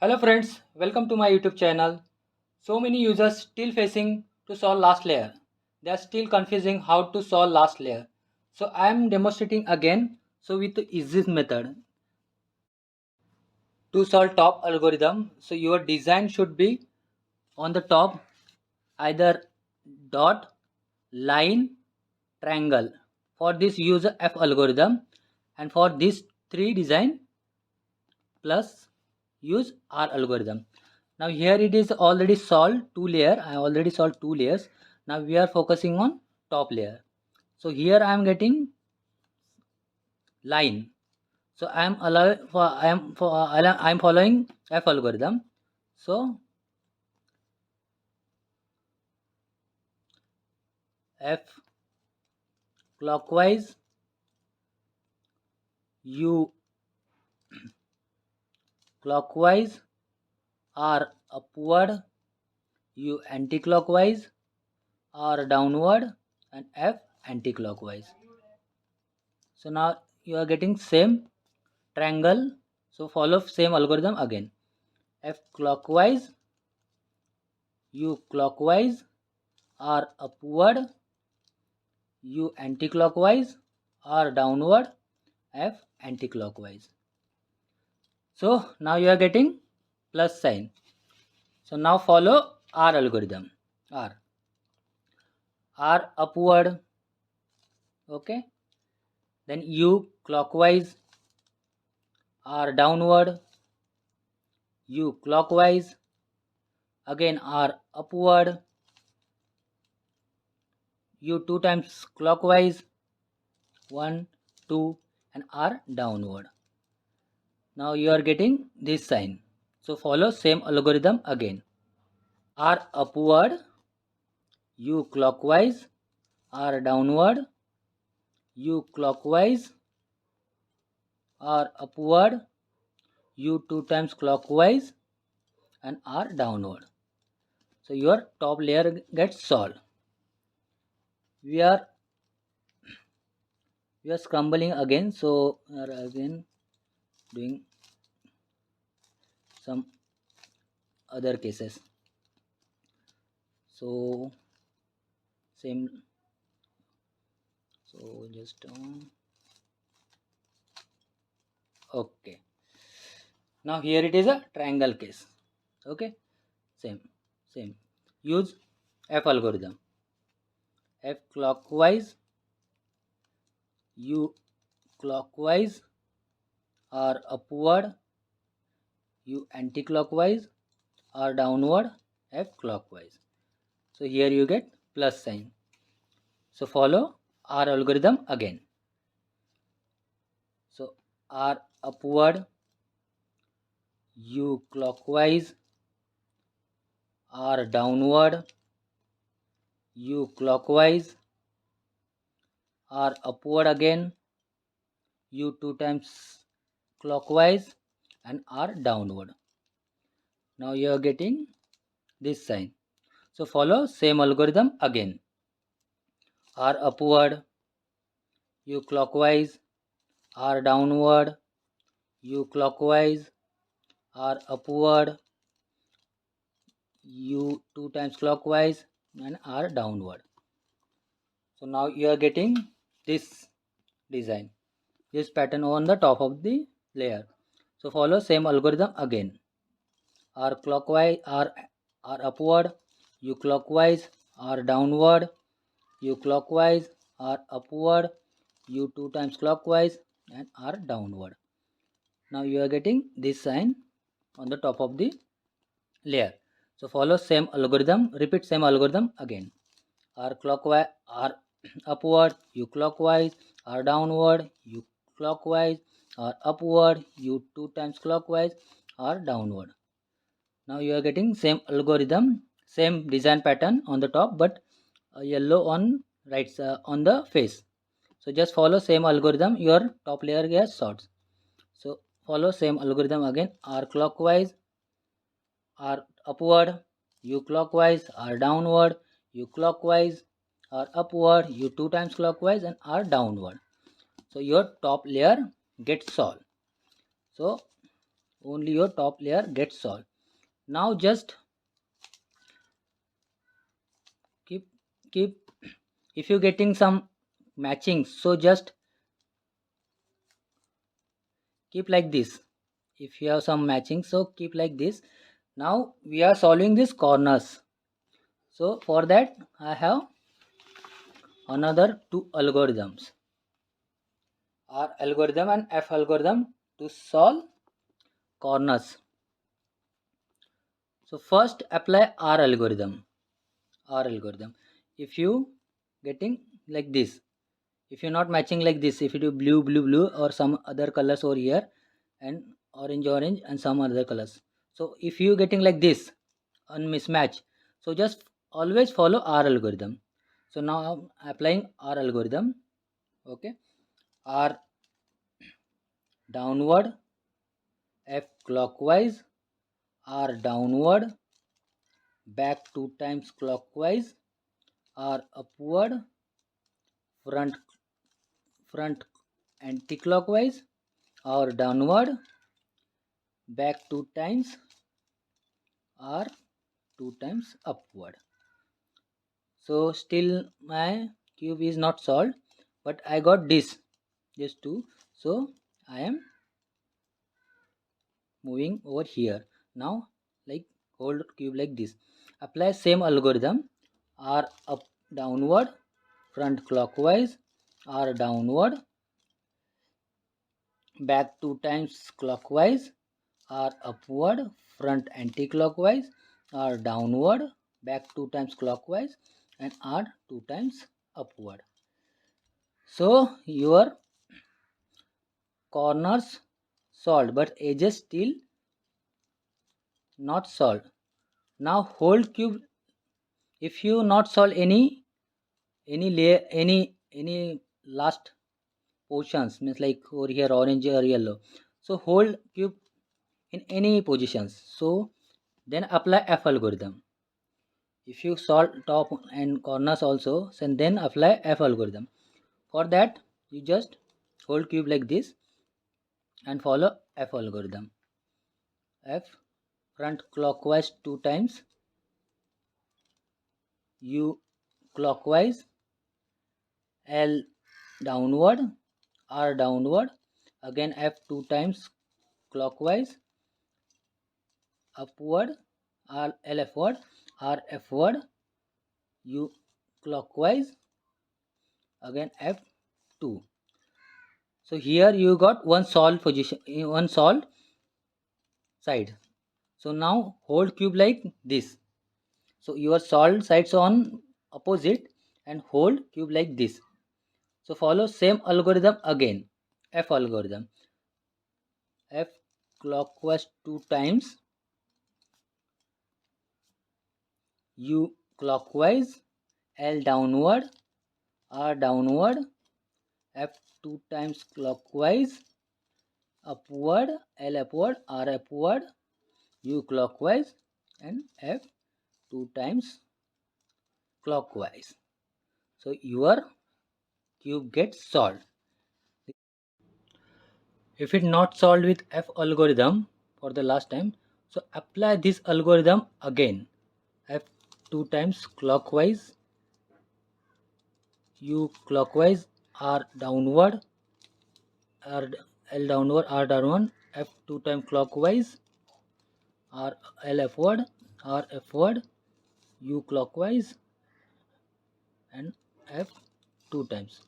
Hello friends, welcome to my YouTube channel. So many users still facing to solve last layer. They are still confusing how to solve last layer. So I am demonstrating again. So with the easiest method to solve top algorithm. So your design should be on the top either dot, line, triangle. For this use F algorithm, and for this three design plus use R algorithm. Now here it is already solved two layer. I already solved two layers. Now we are focusing on top layer. So here I am getting line. So I am following F algorithm. So F clockwise, U clockwise, R upward, U anticlockwise, R downward, and F anticlockwise. So now you are getting same triangle. So follow same algorithm again. F clockwise, U clockwise, R upward, U anticlockwise, R downward, F anticlockwise. So now you are getting plus sign. So now follow R algorithm. R upward, okay. Then U clockwise, R downward, U clockwise, again R upward, U two times clockwise, 1, 2, and R downward. Now you are getting this sign. So follow same algorithm again. R upward, U clockwise, R downward, U clockwise, R upward, U two times clockwise, and R downward. So your top layer gets solved. We are scrambling again. So we are again doing some other cases. So same. So just okay. Now here it is a triangle case. Okay, same. Use F algorithm. F clockwise, U clockwise, R upward, U anticlockwise, R downward, F clockwise. So here you get plus sign. So follow R algorithm again. So R upward, U clockwise, R downward, U clockwise, R upward again, U two times clockwise, and R downward. Now you are getting this sign. So follow same algorithm again. R upward, U clockwise, R downward, U clockwise, R upward, U two times clockwise, and R downward. So now you are getting this design, this pattern on the top of the layer. So follow same algorithm again. R clockwise, R upward, U clockwise, R downward, U clockwise, R upward, U two times clockwise, and R downward. Now you are getting this sign on the top of the layer. So follow same algorithm, repeat same algorithm again. R clockwise, R upward, U clockwise, R downward, U clockwise, R upward, U two times clockwise, R downward. Now you are getting same algorithm, same design pattern on the top, but yellow on on the face. So just follow same algorithm. Your top layer gets sorts. So follow same algorithm again. R clockwise, R upward, U clockwise, R downward, U clockwise, R upward, U two times clockwise, and R downward. So your top layer gets solved. So only your top layer gets solved. Now just keep if you're getting some matching, so just keep like this. If you have some matching, so keep like this. Now we are solving these corners. So for that I have another two algorithms, R algorithm and F algorithm, to solve corners. So first apply R algorithm. R algorithm. If you getting like this, if you're not matching like this, if you do blue blue blue or some other colors over here, and orange orange and some other colors, so if you getting like this on mismatch, so just always follow R algorithm. So now I'm applying R algorithm. Okay, R downward, F clockwise, R downward, back 2 times clockwise, R upward, front anticlockwise, or downward, back 2 times, or 2 times upward. So still my cube is not solved, but I got this two. So I am moving over here. Now like hold cube like this. Apply same algorithm. R up downward, front clockwise, R downward, back 2 times clockwise, R upward, front anti-clockwise, R downward, back 2 times clockwise, and R 2 times upward. So your corners solved, but edges still not solved. Now hold cube. If you not solve any layer, any last portions, means like over here orange or yellow, so hold cube in any positions. So then apply F algorithm. If you solve top and corners also, then apply F algorithm. For that you just hold cube like this and follow F algorithm. F front clockwise 2 times, U clockwise, L downward, R downward, again F 2 times clockwise, upward, R L upward, R upward, U clockwise, again F2. So here you got one solved position, one solved side. So now hold cube like this. So your solved sides on opposite and hold cube like this. So follow same algorithm again. F algorithm. F clockwise 2 times, U clockwise, L downward, R downward, F 2 times clockwise, upward, L upward, R upward, U clockwise, and F 2 times clockwise. So your cube gets solved. If it not solved with F algorithm for the last time, so apply this algorithm again. F 2 times clockwise, U clockwise, R downward, R L downward, R downward, F 2 times clockwise, R L upward, R upward, U clockwise, and F 2 times.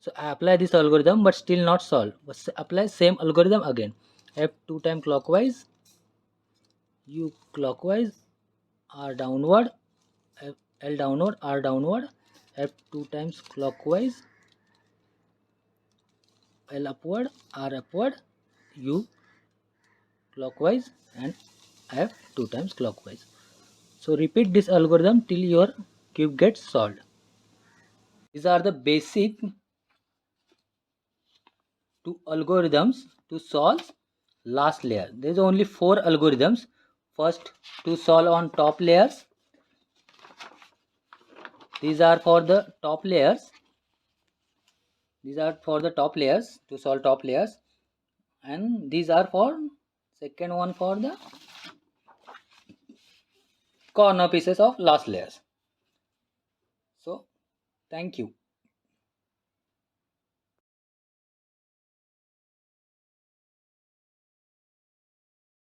So I apply this algorithm but still not solve. But apply same algorithm again. F 2 times clockwise, U clockwise, R downward, F, L downward, R downward, F 2 times clockwise, L upward, R upward, U clockwise, and F 2 times clockwise. So repeat this algorithm till your cube gets solved. These are the basic two algorithms to solve last layer. There is only 4 algorithms. First, to solve on top layers. These are for the top layers. These are for the top layers, to solve top layers, and these are for second one for the corner pieces of last layers. So thank you.